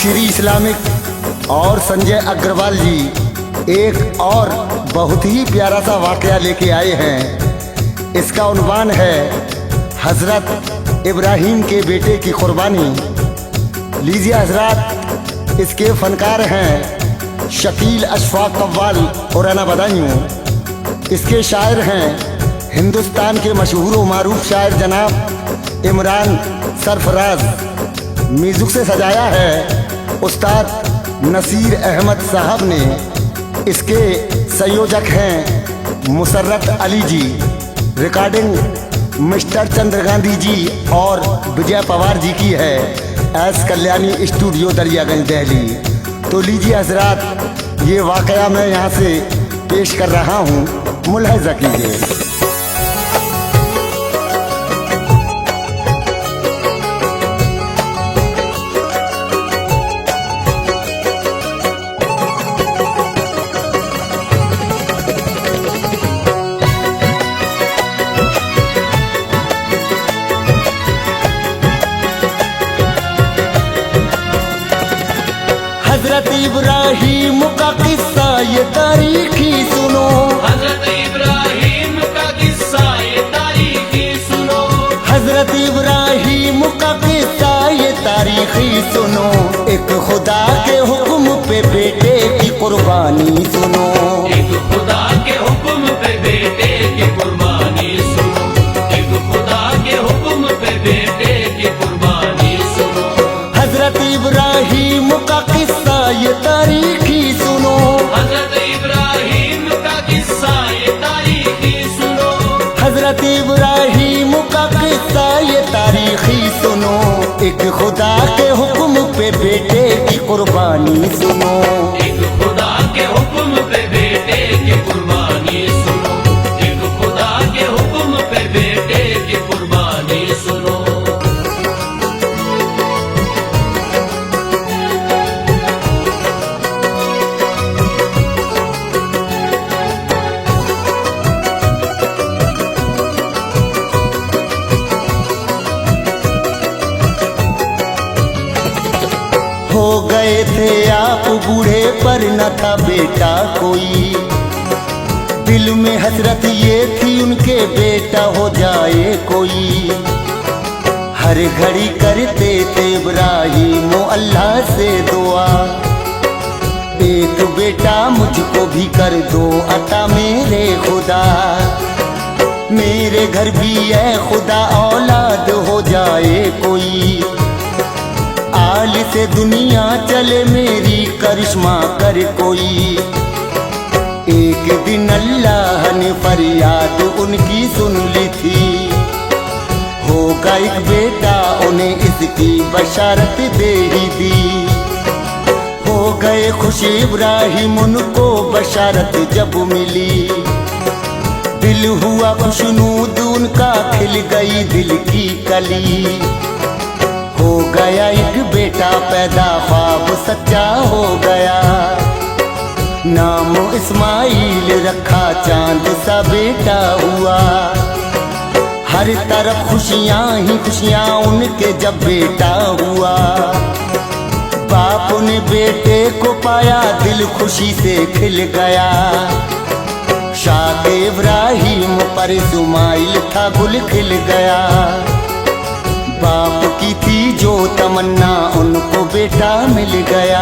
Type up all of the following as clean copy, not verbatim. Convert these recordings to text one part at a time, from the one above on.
Shri Islamic और संजय अग्रवाल जी एक और बहुत ही प्यारा सा वाकया लेके आए हैं। इसका उन्वान है हजरत इब्राहिम के बेटे की कुर्बानी। लीजिए हजरत, इसके फनकार हैं शकील अशफाक कव्वाल और अना बदायूं। इसके शायर हैं हिंदुस्तान के मशहूर व मारूफ शायर जनाब इमरान सरफराज। म्यूजिक से सजाया है उस्ताद नसीर अहमद साहब ने। इसके संयोजक हैं मुसर्रत अली जी। रिकॉर्डिंग मिस्टर चंद्र गांधी जी और विजय पवार जी की है, एस कल्याणी स्टूडियो दरियागंज दिल्ली। तो लीजिए हजरात, ये वाकया मैं यहाँ से पेश कर रहा हूँ, मुलाहिजा कीजिए। हजरत इब्राहिम का किस्सा ये तारीखी सुनो। हजरत इब्राहिम का किस्सा ये तारीखी सुनो। हजरत इब्राहिम का किस्सा ये तारीखी सुनो। एक खुदा के हुक्म पे बेटे की कुर्बानी सुनो। एक खुदा के हुक्म पे बेटे की कुर्बानी सुनो। एक खुदा के हुक्म पे बेटे की कुर्बानी सुनो। हजरत इब्राहिम का किस्सा ये तारीखी सुनो। हजरत इब्राहिम का किस्सा ये तारीखी सुनो। हजरत इब्राहिम का किस्सा ये तारीखी सुनो। एक खुदा के हुक्म पे बेटे की कुर्बानी सुनो। एक खुदा के हुक्म पे बेटे की कुर्बानी सुनो। एक खुदा के हुक्म पे बेटे की कुर्बानी सुनो। हो गए थे आप बूढ़े पर न था बेटा कोई। दिल में हसरत ये थी उनके बेटा हो जाए कोई। हर घड़ी करते थे इब्राहिम अल्लाह से दुआ, एक बेटा मुझको भी कर दो अता मेरे खुदा। मेरे घर भी है खुदा औलाद हो जाए कोई। आल से दुनिया चले मेरी करिश्मा कर कोई। एक दिन अल्लाह ने फरियाद उनकी सुन ली थी। होगा एक बेटा उन्हें इसकी बशारत दे ही दी। हो गए खुश इब्राहिम उनको बशारत जब मिली। दिल हुआ खुशनूद उनका खिल गई दिल की कली। हो गया एक बेटा पैदा ख्वाब सच्चा हो गया। नाम इस्माइल रखा चांद सा बेटा हुआ। हर तरफ खुशियां ही खुशियां उनके जब बेटा हुआ। बाप ने बेटे को पाया दिल खुशी से खिल गया। शाद इब्राहिम पर इस्माइल था गुल खिल गया। बाप की थी जो तमन्ना उनको बेटा मिल गया।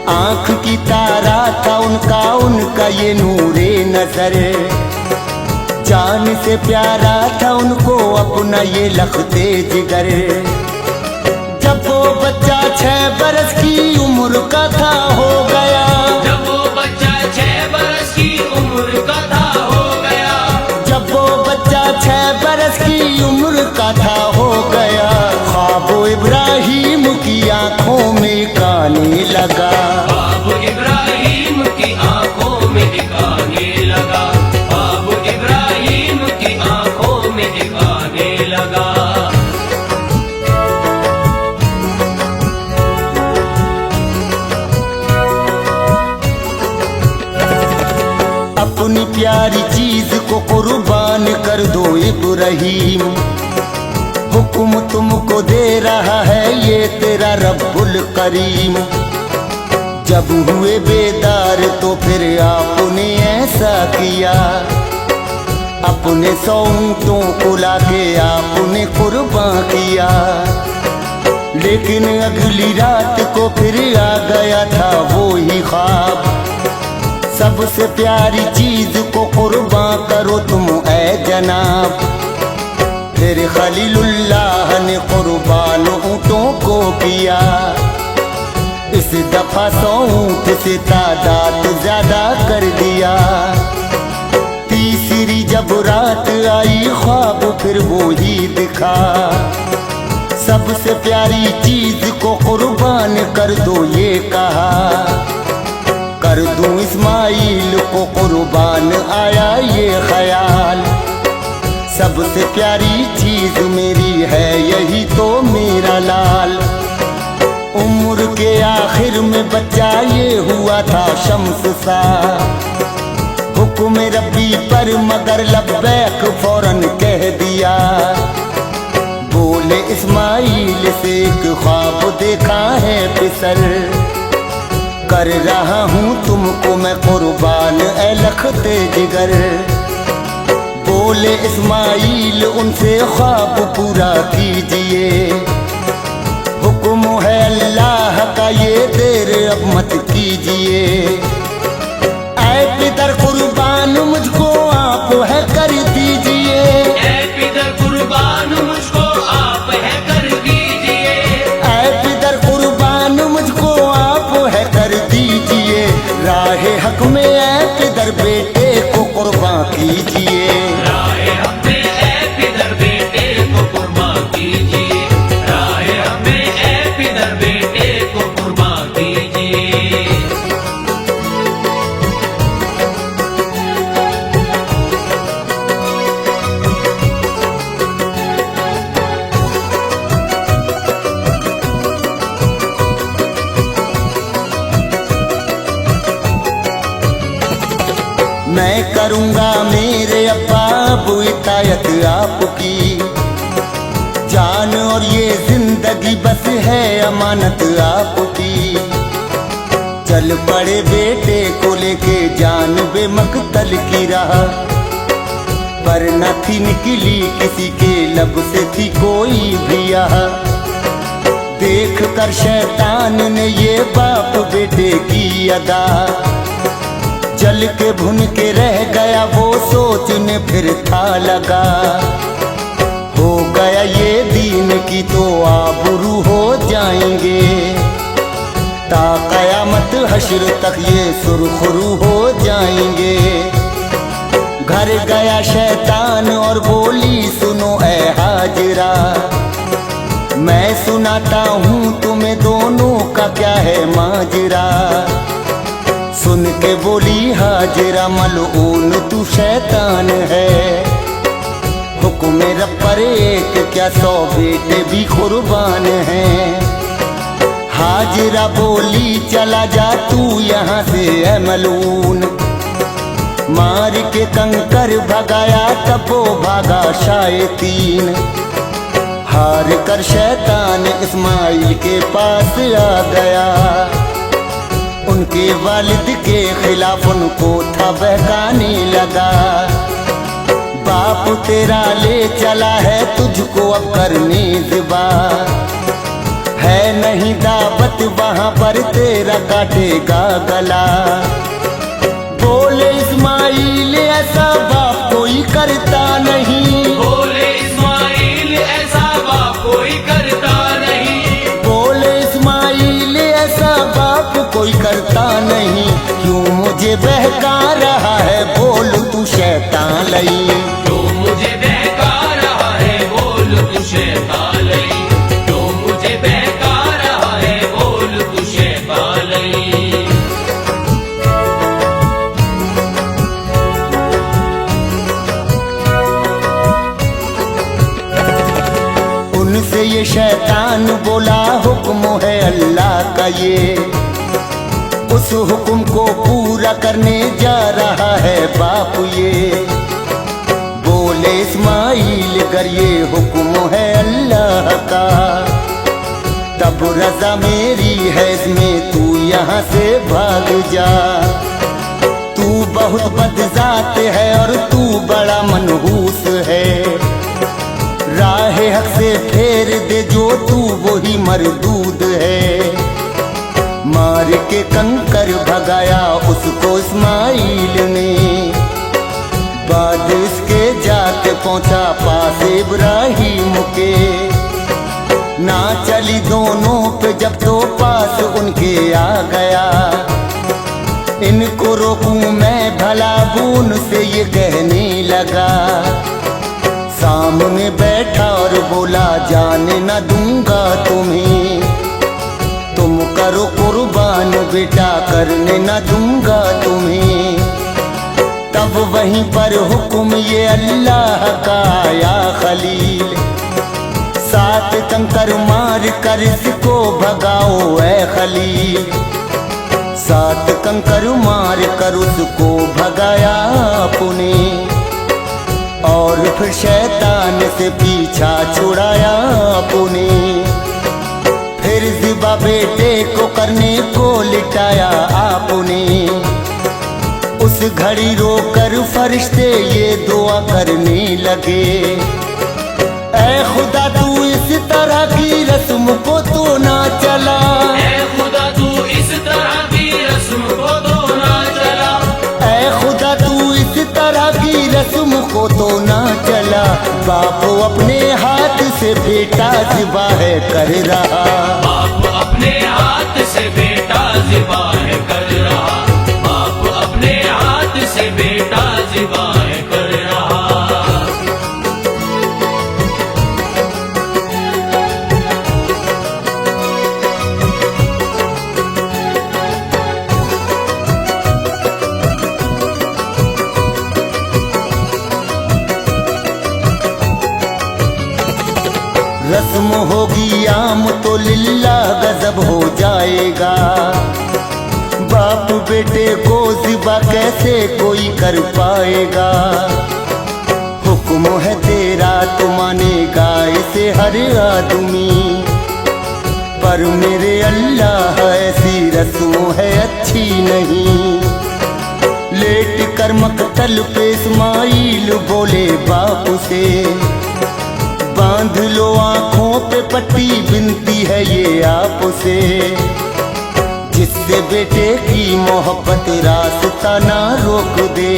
आंख की तारा था उनका ये नूरे नजर। जान से प्यारा था उनको अपना ये लखते जिगर। जब वो बच्चा 6 बरस की उम्र का था हो गया। जब वो बच्चा 6 बरस की उम्र का था हो गया। जब वो बच्चा 6 बरस की उम्र का था हो गया। ख्वाब इब्राहिम की आंखों में काने लगा। ख्वाब इब्राहिम की आंखों में दिखाने लगा। ख्वाब इब्राहिम की आंखों में दिखाने लगा। अपनी प्यारी चीज को कुर्बान कर दो इब्राहिम। हुक्म तुमको दे रहा है ये तेरा रब्बुल करीम। जब हुए बेदार तो फिर आपने ऐसा किया, अपने 100 ऊँटों को लाके आपने कुर्बान किया। लेकिन अगली रात को फिर आ गया था वो ही ख्वाब, सबसे प्यारी चीज को कुर्बान करो तुम ऐ जनाब। फिर खलीलुल्लाह ने कुर्बान ऊँटों को किया, इस दफा 100 ऊँट से तादाद ज्यादा कर दिया। तीसरी जब रात आई ख्वाब फिर वो ही दिखा, सबसे प्यारी चीज को कुर्बान कर दो ये कहा। कर दूं इस्माइल को कुर्बान आया ये ख्याल, सबसे प्यारी चीज मेरी है यही तो मेरा लाल। उम्र के आखिर में बच्चा ये हुआ था शम्स सा, हुक्म रब्बी पर मगर लब्बैक फौरन कह दिया। बोले इस्माइल से एक ख्वाब देखा है पिसर, कर रहा हूँ तुमको मैं कुर्बान ऐ लखते जिगर। बोले इस्माइल उनसे ख्वाब पूरा कीजिए, हुक्म है अल्लाह का ये देर अब मत कीजिए। ऐ पितर कुर्बान मुझको आप है कर दीजिए, ऐ पितर कुर्बान मुझको आप है कर दीजिए। ऐ पितर कुर्बान मुझको आप है कर दीजिए। राह हक में ऐ पितर बेटे को कुर्बान कीजिए, राह हक में ऐ पितर बेटे को कुर्बान कीजिए। राह हक में ऐ पितर बेटे को कुर्बान कीजिए। मैं करूँगा मेरे अब्बा अब इतायत आपकी। जान और ये जिंदगी बस है अमानत आपकी। चल पड़े बेटे को लेके जान बेमकतल की राह, पर न थी निकली किसी के लब से थी कोई भी आह। देख कर शैतान ने ये बाप बेटे की अदा, जल के भुन के रह गया वो सोचने फिर था लगा। हो गया ये दीन की तो आबरू हो जाएंगे, ता कयामत हश्र तक ये सुरखरू हो जाएंगे। घर गया शैतान और बोली सुनो ऐ हाजिरा, मैं सुनाता हूँ तुम्हें दोनों का क्या है माजरा। सुन के बोली हाजिरा मलऊन तू शैतान है, हुक्म रब पर एक क्या 100 बेटे भी कुर्बान हैं। हाजिरा बोली चला जा तू यहाँ से ऐ मलऊन, मार के कंकर भगाया तब वो भागा शायतीन। हार कर शैतान इस्माइल के पास आ गया, उनके वालिद के खिलाफ उनको था बहकाने लगा। बाप तेरा ले चला है तुझको अब करने ज़िबा, है नहीं दावत वहाँ पर तेरा काटेगा गला। बोले इस्माइल ऐसा बाप कोई करता नहीं, बोले इस्माइल ऐसा बाप कोई करता नहीं। बोले इस्माइल ऐसा बाप कोई करता नहीं। क्यों मुझे बहका रहा है बोल तू शैतान लई, जो मुझे बहका रहा है बोल तू शैतान लई। जो मुझे बहका रहा है बोल तू शैतान लई। उनसे ये शैतान बोला हुक्म है अल्लाह का ये, उस हुक्म को पूरा करने जा रहा है बाप ये। बोले इस्माइल गर ये हुक्म है अल्लाह का, तब रजा मेरी है इसमें तू यहाँ से भाग जा। तू बहुत बदजात है और तू बड़ा मनहूस है, राह हक से फेर दे जो तू वही मरदूद है। मार के कंकर भगाया उसको इस्माइल ने, बाद इसके जाके पहुंचा पास इब्राहिम के। ना चली दोनों पे जब तो पास उनके आ गया, इनको रोकूं मैं भला बून से ये कहने लगा। सामने बैठा और बोला जाने न दूंगा तुम्हें, तुम करो कुर्बान बेटा करने न दूंगा तुम्हें। तब वहीं पर हुक्म ये अल्लाह का या खलील, 7 कंकर मार कर इसको भगाओ ऐ खलील। 7 कंकर मार कर उसको भगाया आपने, और फिर शैतान से पीछा छुड़ाया आपने। फिर ज़िबा बेटे को करने को लिटाया आपने। उस घड़ी रोकर फरिश्ते ये दुआ करने लगे, ऐ खुदा तू इस तरह की रस्म को तो ना चला, ऐ खुदा तू इस तरह की रस्म को तो ना चला, ऐ खुदा तू इस तरह की रस्म को तो ना चला। बाप अपने हाथ से बेटा ज़िबाह कर रहा, बाप अपने हाथ से बेटा ज़िबाह कर रहा, बाप अपने हाथ से बेटा ज़िबाह कर रहा। रस्म होगी आम तो लिल्ला गजब हो जाएगा। बाप बेटे को ज़िबा कैसे कोई कर पाएगा। हुक्म है तेरा तो मानेगा इसे हर आदमी, पर मेरे अल्लाह ऐसी रस्म है अच्छी नहीं। लेट कर मकतल पे इस्माइल बोले बाप से, बांध लो आंखों पे पट्टी बिनती है ये आपसे। जिससे बेटे की मोहब्बत रास्ता ना रोक दे,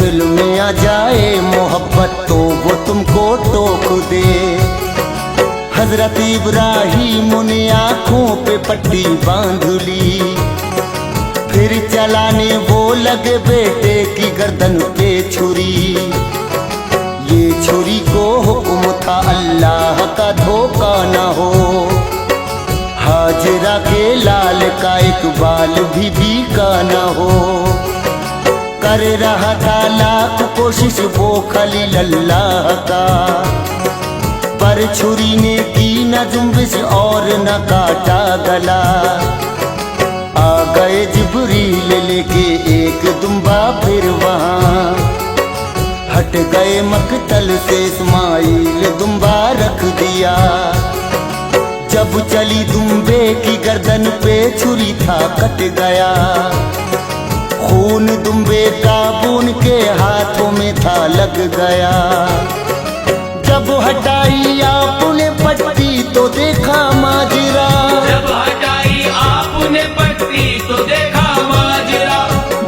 दिल में आ जाए मोहब्बत तो वो तुमको टोक दे। हजरत इब्राहिम ने आंखों पे पट्टी बांध ली, फिर चलाने वो लगे बेटे की गर्दन पे छुरी। ये छुरी को हुक्म था अल्लाह का धोखा न हो, हाजरा के लाल का एक बाल भी बीका न हो। कर रहा था लाख कोशिश वो खलील अल्लाह का, पर छुरी ने की न जुम्बिश और न काटा गला। आ गए जिब्रील लेके एक दुम्बा फिर वहाँ, हट गए मकतल से इस्माइल दुम्बा रख दिया। जब चली दुम्बे की गर्दन पे छुरी था कट गया, खून दुम्बे का बून के हाथों में था लग गया। जब हटाई आपने पट्टी तो देखा माजरा, जब हटाई आपने पट्टी तो देखा माजरा,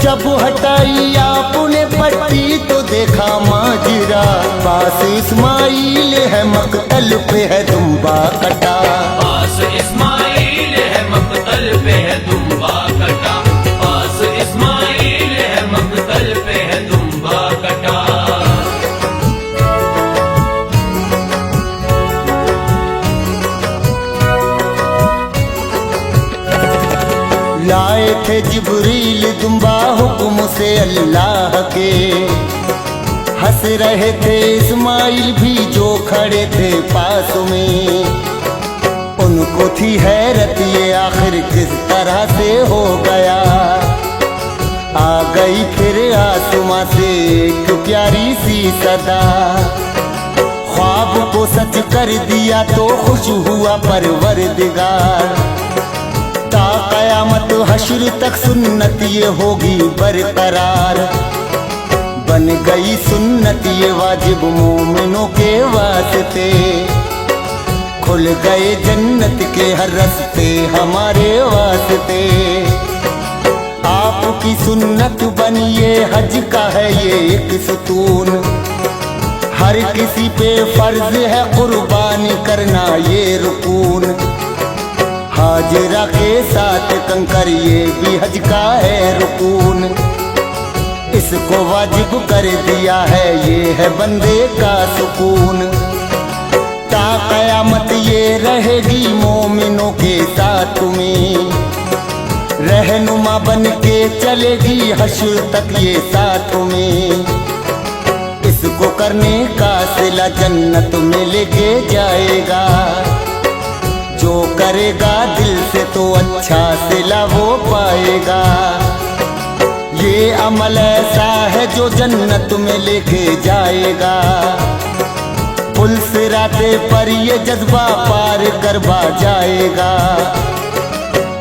जब हटाई आपने पट्टी तो देखा माजरा। पास इस्माइल है मकतल पे है दुम्बा कटा, पास इस्माइल है मकतल पे है दुम्बा कटा, पास इस्माइल है मकतल पे है दुम्बा कटा। लाए थे जिब्रील दुम्बा हुक्म से अल्लाह के, हंस रहे थे इस्माइल भी जो खड़े थे पास में। उनको थी हैरत ये आखिर किस तरह से हो गया। आ गई फिर आसमां से एक प्यारी सी सदा। ख्वाब को सच कर दिया तो खुश हुआ परवरदिगार। ता कयामत हश्र तक सुन्नत ये होगी बरकरार। बन गई सुन्नत ये वाजिब मोमिनों के वास्ते। खुल गए जन्नत के हर रास्ते हमारे वास्ते। आपकी सुन्नत बनिए हज का है ये एक सुतून। हर किसी पे फर्ज है कुर्बानी करना ये रुकून। हाजिरा के साथ कंकर ये भी हज का है रुकून। इसको वाजिब कर दिया है ये है बंदे का सुकून। ता कयामत ये रहेगी मोमिनों के साथ में। रहनुमा बन के चलेगी हश्र तक ये साथ में। इसको करने का सिला जन्नत में लेके जाएगा। जो करेगा दिल से तो अच्छा सिला वो पाएगा। ये अमल ऐसा है जो जन्नत में लेके जाएगा। पुल सिराते पर ये जज्बा पार करवा जाएगा।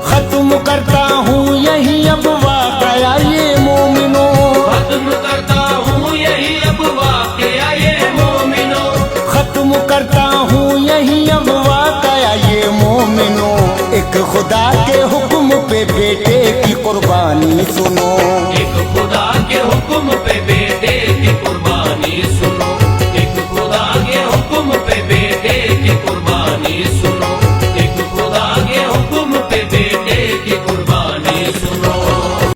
खत्म करता हूँ यही अब वाक़या ये मोमिनो। खत्म करता हूँ यही अब वाक़या ये मोमिनो। खत्म करता हूँ यही अब वाक़या ये मोमिनो। एक खुदा के हुक्म पे बेटे की कुर्बानी सुनो।